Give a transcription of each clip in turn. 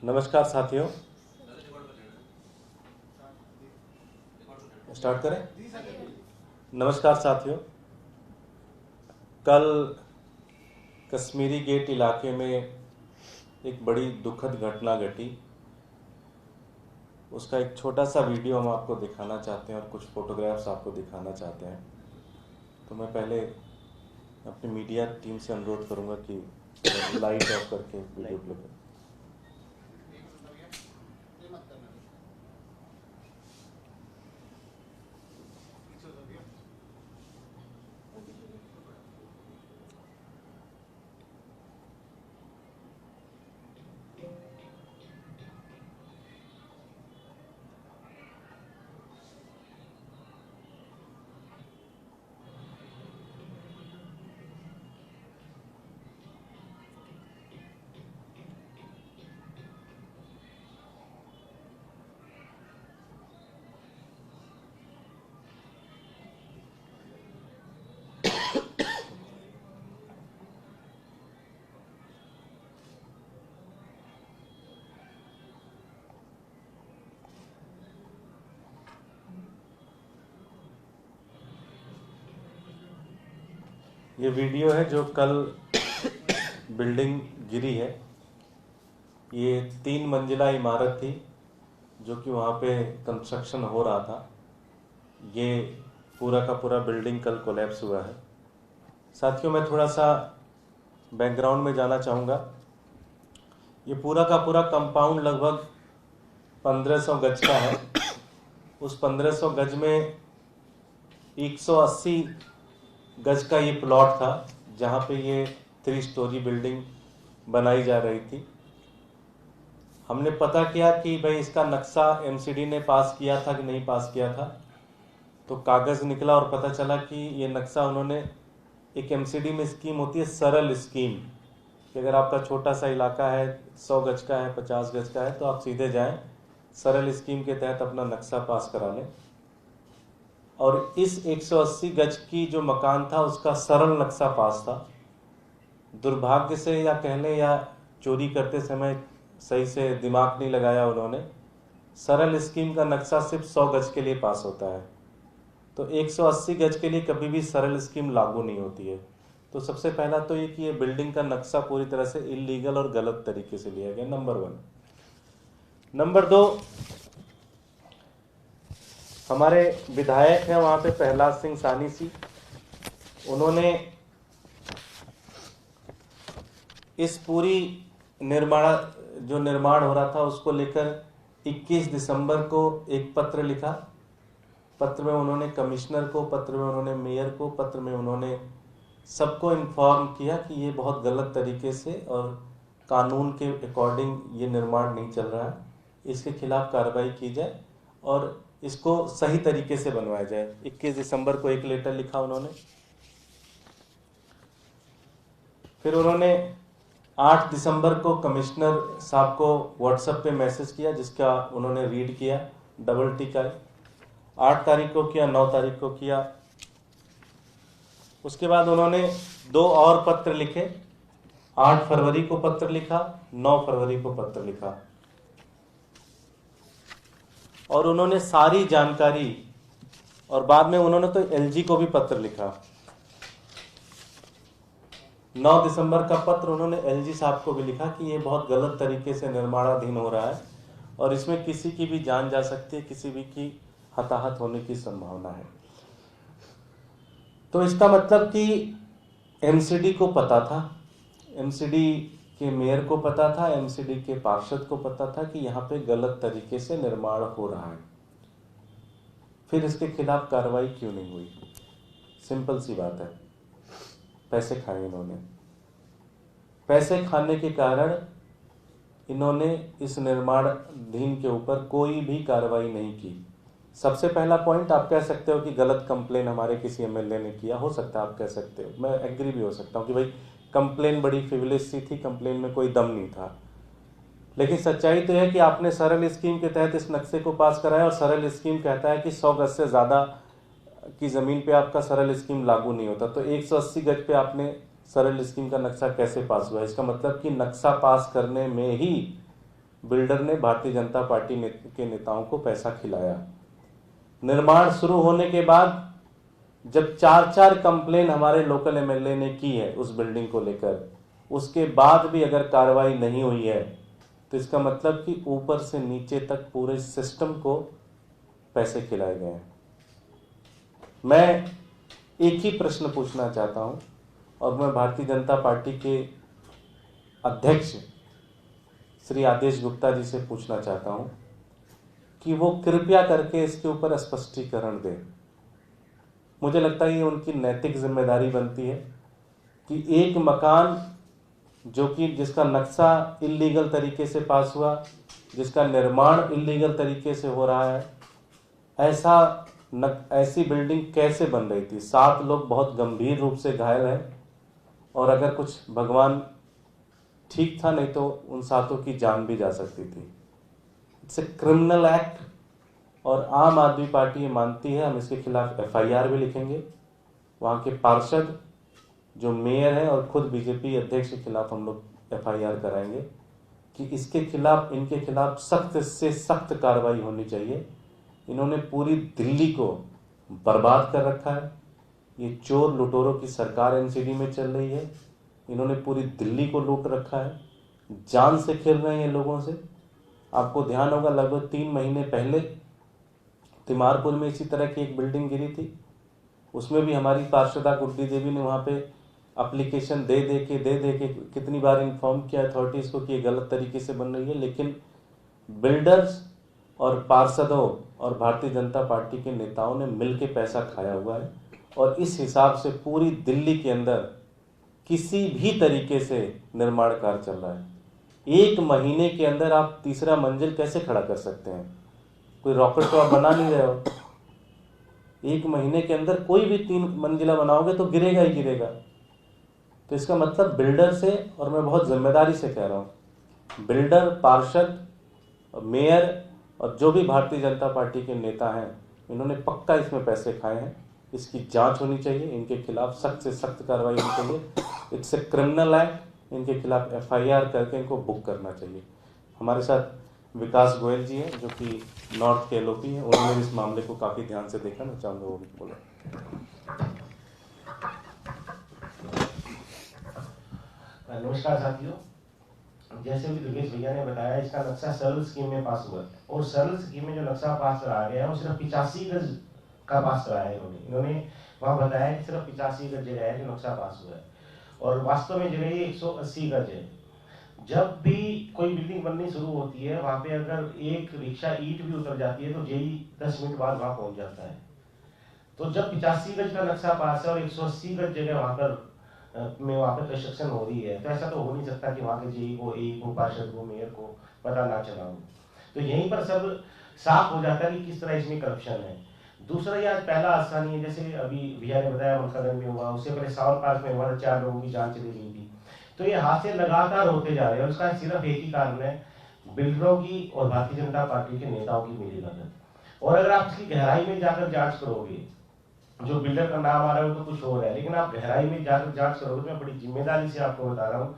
नमस्कार साथियों, स्टार्ट करें। नमस्कार साथियों, कल कश्मीरी गेट इलाके में एक बड़ी दुखद घटना घटी। उसका एक छोटा सा वीडियो हम आपको दिखाना चाहते हैं और कुछ फोटोग्राफ्स आपको दिखाना चाहते हैं। तो मैं पहले अपनी मीडिया टीम से अनुरोध करूंगा कि लाइट ऑफ करके वीडियो प्ले करें। ये वीडियो है जो कल बिल्डिंग गिरी है। ये 3 मंजिला इमारत थी जो कि वहाँ पे कंस्ट्रक्शन हो रहा था। ये पूरा का पूरा बिल्डिंग कल कोलैप्स हुआ है। साथियों, मैं थोड़ा सा बैकग्राउंड में जाना चाहूँगा। ये पूरा का पूरा कंपाउंड लगभग 1500 गज का है। उस 1500 गज में 180 गज का ये प्लॉट था जहाँ पे ये 3 स्टोरी बिल्डिंग बनाई जा रही थी। हमने पता किया कि भाई इसका नक्शा एमसीडी ने पास किया था कि नहीं पास किया था। तो कागज़ निकला और पता चला कि ये नक्शा उन्होंने, एक एमसीडी में स्कीम होती है सरल स्कीम, कि अगर आपका छोटा सा इलाका है, 100 गज का है, 50 गज का है, तो आप सीधे जाएं, सरल स्कीम के तहत अपना नक्शा पास करा लें। और इस 180 गज की जो मकान था उसका सरल नक्शा पास था। दुर्भाग्य से या कह लें या चोरी करते समय सही से दिमाग नहीं लगाया उन्होंने। सरल स्कीम का नक्शा सिर्फ 100 गज के लिए पास होता है, तो 180 गज के लिए कभी भी सरल स्कीम लागू नहीं होती है। तो सबसे पहला तो ये कि ये बिल्डिंग का नक्शा पूरी तरह से इलीगल और गलत तरीके से लिया गया, नंबर 1। नंबर 2, हमारे विधायक हैं वहाँ पे प्रहलाद सिंह सानी सी, उन्होंने इस पूरी निर्माण हो रहा था उसको लेकर 21 दिसंबर को एक पत्र लिखा। पत्र में उन्होंने कमिश्नर को, पत्र में उन्होंने मेयर को, पत्र में उन्होंने सबको इन्फॉर्म किया कि ये बहुत गलत तरीके से और कानून के अकॉर्डिंग ये निर्माण नहीं चल रहा है, इसके खिलाफ कार्रवाई की जाए और इसको सही तरीके से बनवाया जाए। 21 दिसंबर को एक लेटर लिखा उन्होंने। फिर उन्होंने 8 दिसंबर को कमिश्नर साहब को व्हाट्सएप पे मैसेज किया जिसका उन्होंने रीड किया, डबल टिक आए। 8 तारीख को किया, 9 तारीख को किया। उसके बाद उन्होंने 2 और पत्र लिखे। 8 फरवरी को पत्र लिखा, 9 फरवरी को पत्र लिखा और उन्होंने सारी जानकारी, और बाद में उन्होंने तो एलजी को भी पत्र लिखा। 9 दिसंबर का पत्र उन्होंने एलजी साहब को भी लिखा कि ये बहुत गलत तरीके से निर्माणाधीन हो रहा है और इसमें किसी की भी जान जा सकती है, किसी भी की हताहत होने की संभावना है। तो इसका मतलब कि एमसीडी को पता था, एमसीडी के मेयर को पता था, एमसीडी के पार्षद को पता था कि यहाँ पे गलत तरीके से निर्माण हो रहा है। फिर इसके खिलाफ कार्रवाई क्यों नहीं हुई? सिंपल सी बात है, पैसे खाए इन्होंने। पैसे खाने के कारण इन्होंने इस निर्माणाधीन के ऊपर कोई भी कार्रवाई नहीं की। सबसे पहला पॉइंट, आप कह सकते हो कि गलत कंप्लेन हमारे किसी एमएलए ने किया, हो सकता है आप कह सकते हो, मैं एग्री भी हो सकता हूँ कि भाई कंप्लेन बड़ी फ्रिवलेस सी थी, कंप्लेन में कोई दम नहीं था। लेकिन सच्चाई तो है कि आपने सरल स्कीम के तहत इस नक्शे को पास कराया और सरल स्कीम कहता है कि 100 गज से ज़्यादा की ज़मीन पे आपका सरल स्कीम लागू नहीं होता। तो 180 गज पे आपने सरल स्कीम का नक्शा कैसे पास हुआ? इसका मतलब कि नक्शा पास करने में ही बिल्डर ने भारतीय जनता पार्टी के नेताओं को पैसा खिलाया। निर्माण शुरू होने के बाद जब 4-4 कंप्लेन हमारे लोकल एमएलए ने की है उस बिल्डिंग को लेकर, उसके बाद भी अगर कार्रवाई नहीं हुई है तो इसका मतलब कि ऊपर से नीचे तक पूरे सिस्टम को पैसे खिलाए गए हैं। मैं एक ही प्रश्न पूछना चाहता हूं और मैं भारतीय जनता पार्टी के अध्यक्ष श्री आदेश गुप्ता जी से पूछना चाहता हूं कि वो कृपया करके इसके ऊपर स्पष्टीकरण दें। मुझे लगता है ये उनकी नैतिक जिम्मेदारी बनती है कि एक मकान जिसका नक्शा इल्लीगल तरीके से पास हुआ, जिसका निर्माण इल्लीगल तरीके से हो रहा है, ऐसी बिल्डिंग कैसे बन रही थी। 7 लोग बहुत गंभीर रूप से घायल हैं और अगर कुछ भगवान ठीक था नहीं तो उन 7 की जान भी जा सकती थी। इट्स ए क्रिमिनल एक्ट और आम आदमी पार्टी ये मानती है। हम इसके खिलाफ एफआईआर भी लिखेंगे। वहाँ के पार्षद जो मेयर है और खुद बीजेपी अध्यक्ष के खिलाफ हम लोग एफआईआर कराएंगे कि इनके खिलाफ सख्त से सख्त कार्रवाई होनी चाहिए। इन्होंने पूरी दिल्ली को बर्बाद कर रखा है। ये चोर लुटेरों की सरकार एमसीडी में चल रही है। इन्होंने पूरी दिल्ली को लूट रखा है, जान से खेल रहे हैं लोगों से। आपको ध्यान होगा लगभग 3 महीने पहले तिमारपुर में इसी तरह की एक बिल्डिंग गिरी थी। उसमें भी हमारी पार्षदा गुड्डी देवी ने वहाँ पे एप्लीकेशन दे दे के कितनी बार इन्फॉर्म किया अथॉरिटीज़ को कि ये गलत तरीके से बन रही है, लेकिन बिल्डर्स और पार्षदों और भारतीय जनता पार्टी के नेताओं ने मिलके पैसा खाया हुआ है। और इस हिसाब से पूरी दिल्ली के अंदर किसी भी तरीके से निर्माण कार्य चल रहा है। 1 महीने के अंदर आप तीसरा मंजिल कैसे खड़ा कर सकते हैं? कोई रॉकेट तो आप बना नहीं रहे हो। 1 महीने के अंदर कोई भी 3 मंजिला बनाओगे तो गिरेगा ही गिरेगा। तो इसका मतलब बिल्डर से, और मैं बहुत जिम्मेदारी से कह रहा हूँ, बिल्डर, पार्षद, मेयर और जो भी भारतीय जनता पार्टी के नेता हैं, इन्होंने पक्का इसमें पैसे खाए हैं। इसकी जांच होनी चाहिए। इनके खिलाफ सख्त से सख्त कार्रवाई होनी चाहिए। It's a criminal act. इनके खिलाफ एफआईआर करके इनको बुक करना चाहिए। हमारे साथ विकास गोयल जी हैं जो कि नॉर्थ के एलओपी हैं। उन्होंने इस मामले को काफ़ी ध्यान से देखा। मैं चाहूँगा वो भी बोला। नमस्कार साथियों, जैसे भी दुर्गेश भैया ने बताया, इसका नक्शा सरल स्कीम में पास हुआ है और सरल स्कीम में जो नक्शा पास कराया गया है वो सिर्फ 85 गज का पास कराया है। इन्होंने वहाँ बताया कि सिर्फ 85 गज जगह है जो नक्शा पास हुआ है और वास्तव में जगह 180 गज है। जब भी कोई बिल्डिंग बननी शुरू होती है, वहाँ पे अगर एक रिक्शा ईंट भी उतर जाती है तो जेई 10 मिनट बाद वहाँ पहुँच जाता है। तो जब 85 गज का नक्शा पास है और 180 गज जगह वहाँ पर कंस्ट्रक्शन हो रही है, तो ऐसा तो हो नहीं सकता कि वहाँ के जेई को, एई को, पार्षद को, मेयर को पता ना चला हो। तो यहीं पर सब साफ हो जाता है कि किस तरह इसमें करप्शन है। दूसरा, ये आज पहला हादसा नहीं है। जैसे अभी भैया ने बताया मलकागंज में हुआ, उससे पहले सावर पार्क में हुआ, 4 लोगों की जान चली गई थी। तो ये हादसे लगातार होते जा रहे हैं। उसका सिर्फ एक ही कारण है, बिल्डरों की और भारतीय जनता पार्टी के नेताओं की मिलीभगत। और अगर आप इसकी गहराई में जाकर जांच करोगे, जो बिल्डर का नाम आ रहा है वो तो कुछ और है, लेकिन आप गहराई में जाकर जांच करोगे तो मैं बड़ी जिम्मेदारी से आपको बता रहा हूँ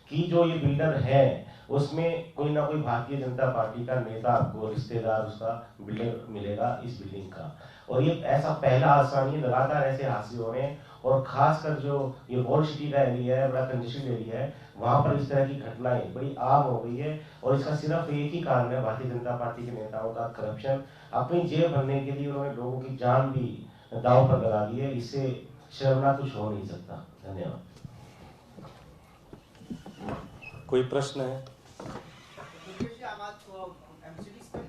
कि जो ये बिल्डर है उसमें कोई ना कोई भारतीय जनता पार्टी का नेता आपको, रिश्तेदार उसका बिल्डर मिलेगा इस बिल्डिंग का। और ये ऐसा पहला हादसा नहीं, लगातार ऐसे हादसे हो रहे हैं। और खासकर जो ये वॉल सिटी का एरिया है, बड़ा कंजेस्टेड एरिया है, वहाँ पर इस तरह की घटनाएं बड़ी आम हो गई है। और इसका सिर्फ एक ही कारण है, भारतीय जनता पार्टी के नेताओं का करप्शन। अपनी जेब भरने के लिए उन्होंने लोगों की जान भी दाव पर लगा दी है। इससे शर्मनाक कुछ हो नहीं सकता। धन्यवाद। कोई प्रश्न है?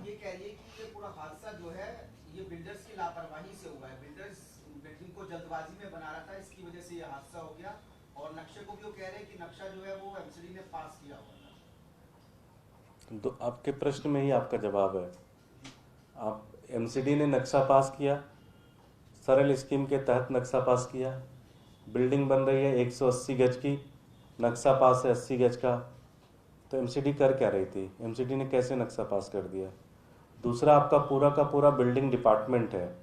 ये कह रही है कि ये पूरा हादसा जो है ये बिल्डर्स की लापरवाही से हुआ है। बिल्डर्स बिल्डिंग को जल्दबाजी में बना रहा था, इसकी वजह से ये हादसा हो गया। और नक्शे को भी वो कह रहे हैं कि नक्शा जो है वो एमसीडी ने पास किया हुआ था। तो आपके प्रश्न में ही आपका जवाब है। आप एमसीडी ने नक्शा पास किया, सरल स्कीम के तहत नक्शा पास किया, बिल्डिंग बन रही है 180 गज की, नक्शा पास है 80 गज का। तो एमसीडी कर क्या रही थी? एमसीडी ने कैसे नक्शा पास कर दिया? दूसरा, आपका पूरा का पूरा बिल्डिंग डिपार्टमेंट है,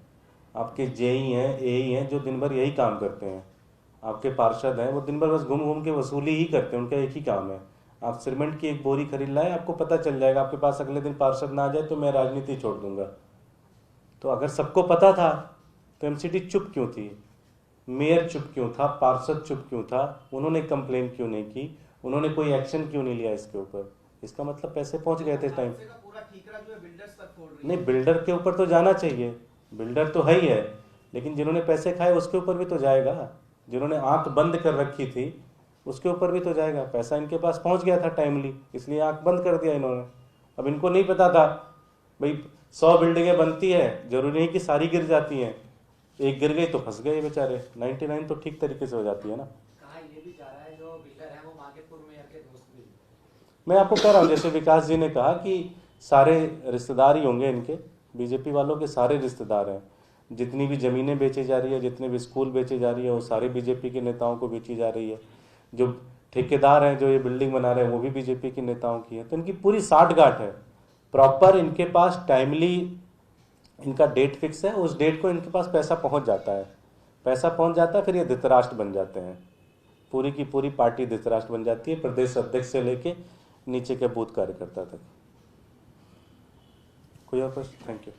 आपके जेई हैं, एई हैं जो दिन भर यही काम करते हैं, आपके पार्षद हैं वो दिन भर बस घूम घूम के वसूली ही करते हैं, उनका एक ही काम है। आप सीमेंट की एक बोरी खरीद लाए, आपको पता चल जाएगा, आपके पास अगले दिन पार्षद ना आ जाए तो मैं राजनीति छोड़ दूंगा। तो अगर सबको पता था तो एमसीडी चुप क्यों थी, मेयर चुप क्यों था, पार्षद चुप क्यों था, उन्होंने कंप्लेन क्यों नहीं की, उन्होंने कोई एक्शन क्यों नहीं लिया इसके ऊपर? इसका मतलब पैसे पहुंच गए थे टाइम। हादसे का पूरा ठीकरा जो है बिल्डर्स पर फोड़ रही है। नहीं, बिल्डर के ऊपर तो जाना चाहिए, बिल्डर तो है ही है, लेकिन जिन्होंने पैसे खाए उसके ऊपर भी तो जाएगा, जिन्होंने आंख बंद कर रखी थी उसके ऊपर भी तो जाएगा। पैसा इनके पास पहुंच गया था टाइमली, इसलिए आंख बंद कर दिया इन्होंने। अब इनको नहीं पता था भाई 100 बिल्डिंगें बनती है, जरूरी नहीं कि सारी गिर जाती हैं, एक गिर गई तो फंस गए बेचारे, 99 तो ठीक तरीके से हो जाती है ना। कहा ये भी जा रहा है जो बिल्डर है वो मार्केटपुर में आके दोस्त भी। मैं आपको कह रहा हूँ, जैसे विकास जी ने कहा कि सारे रिश्तेदार ही होंगे इनके, बीजेपी वालों के सारे रिश्तेदार हैं, जितनी भी ज़मीनें बेची जा रही है, जितने भी स्कूल बेचे जा रही है, वो सारे बीजेपी के नेताओं को बेची जा रही है। जो ठेकेदार हैं जो ये बिल्डिंग बना रहे हैं वो भी बीजेपी के नेताओं की है। तो इनकी पूरी साठगांठ है, प्रॉपर इनके पास टाइमली इनका डेट फिक्स है, उस डेट को इनके पास पैसा पहुंच जाता है, पैसा पहुंच जाता है, फिर ये धृतराष्ट्र बन जाते हैं, पूरी की पूरी पार्टी धृतराष्ट्र बन जाती है, प्रदेश अध्यक्ष से लेके नीचे के बूथ कार्यकर्ता तक। कोई और प्रश्न? Thank you.